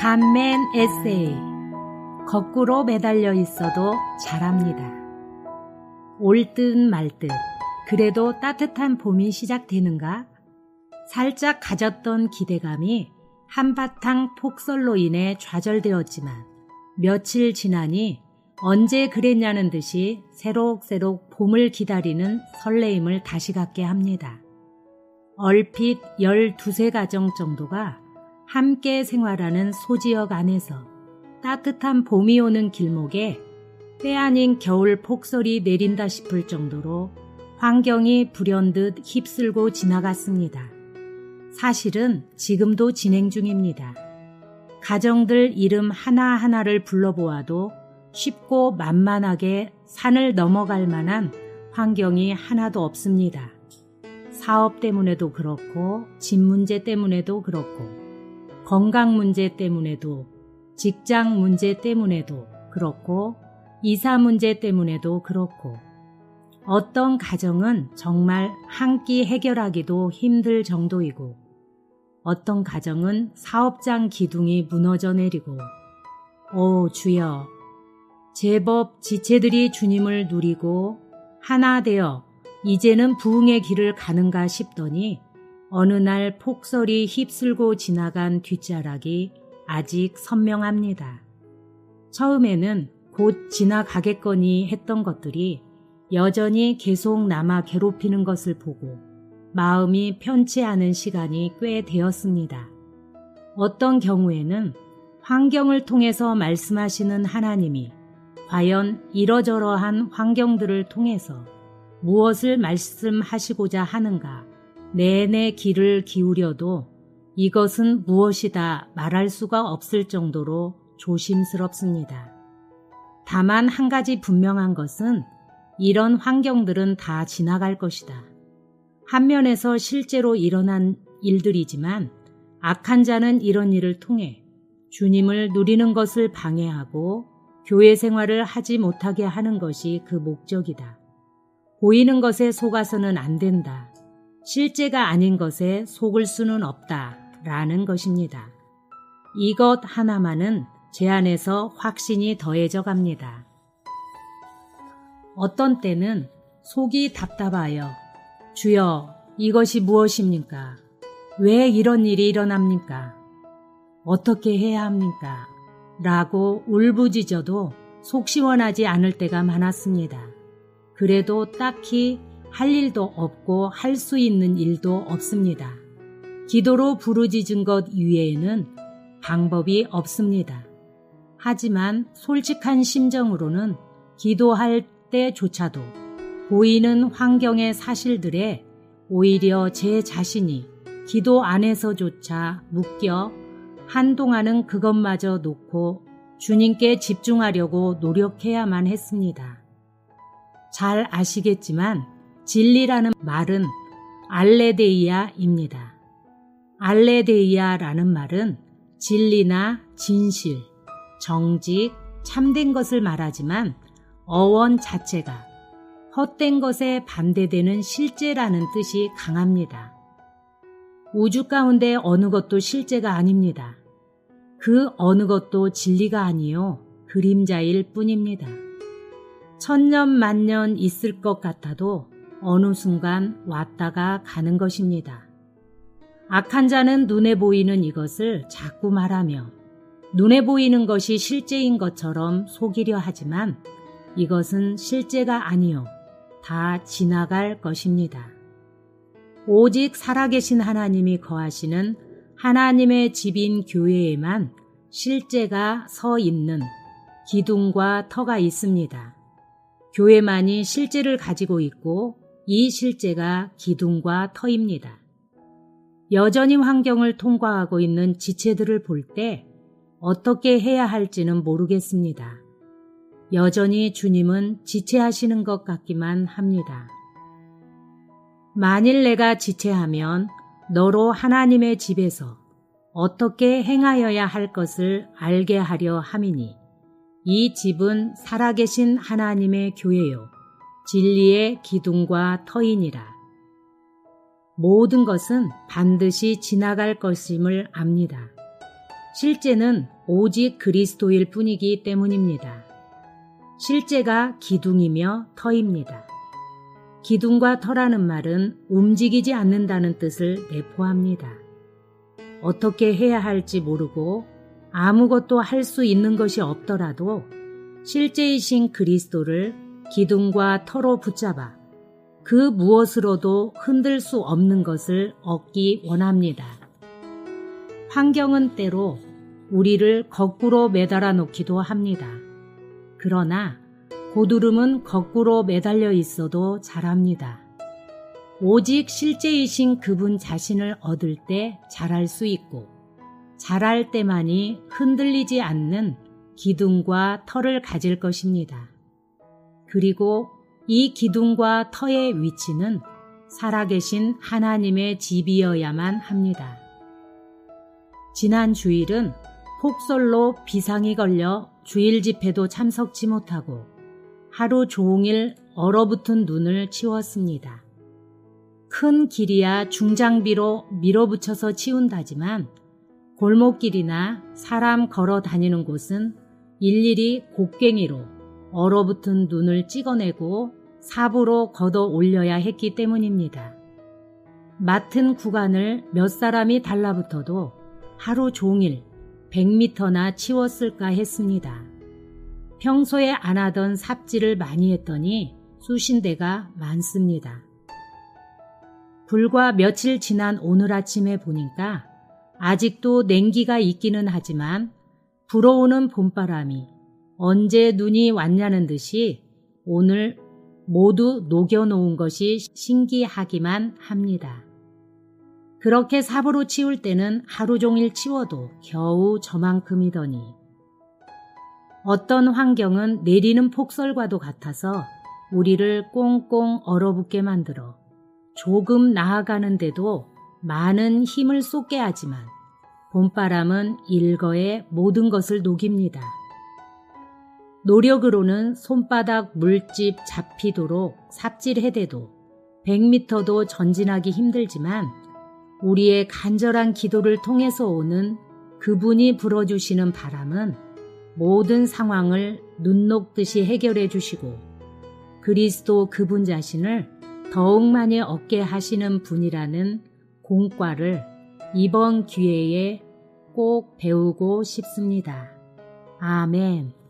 단맨 에세이. 거꾸로 매달려 있어도 잘합니다. 올 듯 말 듯 그래도 따뜻한 봄이 시작되는가? 살짝 가졌던 기대감이 한바탕 폭설로 인해 좌절되었지만 며칠 지나니 언제 그랬냐는 듯이 새록새록 봄을 기다리는 설레임을 다시 갖게 합니다. 얼핏 12세 가정 정도가 함께 생활하는 소지역 안에서 따뜻한 봄이 오는 길목에 때 아닌 겨울 폭설이 내린다 싶을 정도로 환경이 불현듯 휩쓸고 지나갔습니다. 사실은 지금도 진행 중입니다. 가정들 이름 하나하나를 불러보아도 쉽고 만만하게 산을 넘어갈 만한 환경이 하나도 없습니다. 사업 때문에도 그렇고, 집 문제 때문에도 그렇고, 건강 문제 때문에도, 직장 문제 때문에도 그렇고, 이사 문제 때문에도 그렇고, 어떤 가정은 정말 한 끼 해결하기도 힘들 정도이고, 어떤 가정은 사업장 기둥이 무너져 내리고, 오 주여, 제법 지체들이 주님을 누리고 하나 되어 이제는 부흥의 길을 가는가 싶더니 어느 날 폭설이 휩쓸고 지나간 뒷자락이 아직 선명합니다. 처음에는 곧 지나가겠거니 했던 것들이 여전히 계속 남아 괴롭히는 것을 보고 마음이 편치 않은 시간이 꽤 되었습니다. 어떤 경우에는 환경을 통해서 말씀하시는 하나님이 과연 이러저러한 환경들을 통해서 무엇을 말씀하시고자 하는가 내내 귀를 기울여도 이것은 무엇이다 말할 수가 없을 정도로 조심스럽습니다. 다만 한 가지 분명한 것은 이런 환경들은 다 지나갈 것이다. 한면에서 실제로 일어난 일들이지만 악한 자는 이런 일을 통해 주님을 누리는 것을 방해하고 교회 생활을 하지 못하게 하는 것이 그 목적이다. 보이는 것에 속아서는 안 된다. 실제가 아닌 것에 속을 수는 없다. 라는 것입니다. 이것 하나만은 제 안에서 확신이 더해져 갑니다. 어떤 때는 속이 답답하여 주여 이것이 무엇입니까? 왜 이런 일이 일어납니까? 어떻게 해야 합니까? 라고 울부짖어도 속 시원하지 않을 때가 많았습니다. 그래도 딱히 할 일도 없고 할 수 있는 일도 없습니다. 기도로 부르짖은 것 이외에는 방법이 없습니다. 하지만 솔직한 심정으로는 기도할 때조차도 보이는 환경의 사실들에 오히려 제 자신이 기도 안에서조차 묶여 한동안은 그것마저 놓고 주님께 집중하려고 노력해야만 했습니다. 잘 아시겠지만 진리라는 말은 알레데이아입니다. 알레데이아라는 말은 진리나 진실, 정직, 참된 것을 말하지만 어원 자체가 헛된 것에 반대되는 실제라는 뜻이 강합니다. 우주 가운데 어느 것도 실제가 아닙니다. 그 어느 것도 진리가 아니요 그림자일 뿐입니다. 천년 만년 있을 것 같아도 어느 순간 왔다가 가는 것입니다. 악한 자는 눈에 보이는 이것을 자꾸 말하며 눈에 보이는 것이 실제인 것처럼 속이려 하지만 이것은 실제가 아니요 다 지나갈 것입니다. 오직 살아계신 하나님이 거하시는 하나님의 집인 교회에만 실제가 서 있는 기둥과 터가 있습니다. 교회만이 실제를 가지고 있고 이 실제가 기둥과 터입니다. 여전히 환경을 통과하고 있는 지체들을 볼 때 어떻게 해야 할지는 모르겠습니다. 여전히 주님은 지체하시는 것 같기만 합니다. 만일 내가 지체하면 너로 하나님의 집에서 어떻게 행하여야 할 것을 알게 하려 함이니 이 집은 살아계신 하나님의 교회요 진리의 기둥과 터이니라. 모든 것은 반드시 지나갈 것임을 압니다. 실제는 오직 그리스도일 뿐이기 때문입니다. 실제가 기둥이며 터입니다. 기둥과 터라는 말은 움직이지 않는다는 뜻을 내포합니다. 어떻게 해야 할지 모르고 아무것도 할 수 있는 것이 없더라도 실제이신 그리스도를 기둥과 터로 붙잡아 그 무엇으로도 흔들 수 없는 것을 얻기 원합니다. 환경은 때로 우리를 거꾸로 매달아 놓기도 합니다. 그러나 고두름은 거꾸로 매달려 있어도 자랍니다. 오직 실제이신 그분 자신을 얻을 때 자랄 수 있고 자랄 때만이 흔들리지 않는 기둥과 터를 가질 것입니다. 그리고 이 기둥과 터의 위치는 살아계신 하나님의 집이어야만 합니다. 지난 주일은 폭설로 비상이 걸려 주일 집회도 참석치 못하고 하루 종일 얼어붙은 눈을 치웠습니다. 큰 길이야 중장비로 밀어붙여서 치운다지만 골목길이나 사람 걸어 다니는 곳은 일일이 곡괭이로 얼어붙은 눈을 찍어내고 삽으로 걷어 올려야 했기 때문입니다. 맡은 구간을 몇 사람이 달라붙어도 하루 종일 100m나 치웠을까 했습니다. 평소에 안 하던 삽질을 많이 했더니 수신대가 많습니다. 불과 며칠 지난 오늘 아침에 보니까 아직도 냉기가 있기는 하지만 불어오는 봄바람이 언제 눈이 왔냐는 듯이 오늘 모두 녹여놓은 것이 신기하기만 합니다. 그렇게 삽으로 치울 때는 하루 종일 치워도 겨우 저만큼이더니 어떤 환경은 내리는 폭설과도 같아서 우리를 꽁꽁 얼어붙게 만들어 조금 나아가는데도 많은 힘을 쏟게 하지만 봄바람은 일거에 모든 것을 녹입니다. 노력으로는 손바닥 물집 잡히도록 삽질해대도 100m도 전진하기 힘들지만 우리의 간절한 기도를 통해서 오는 그분이 불어주시는 바람은 모든 상황을 눈 녹듯이 해결해 주시고 그리스도 그분 자신을 더욱 많이 얻게 하시는 분이라는 공과를 이번 기회에 꼭 배우고 싶습니다. 아멘.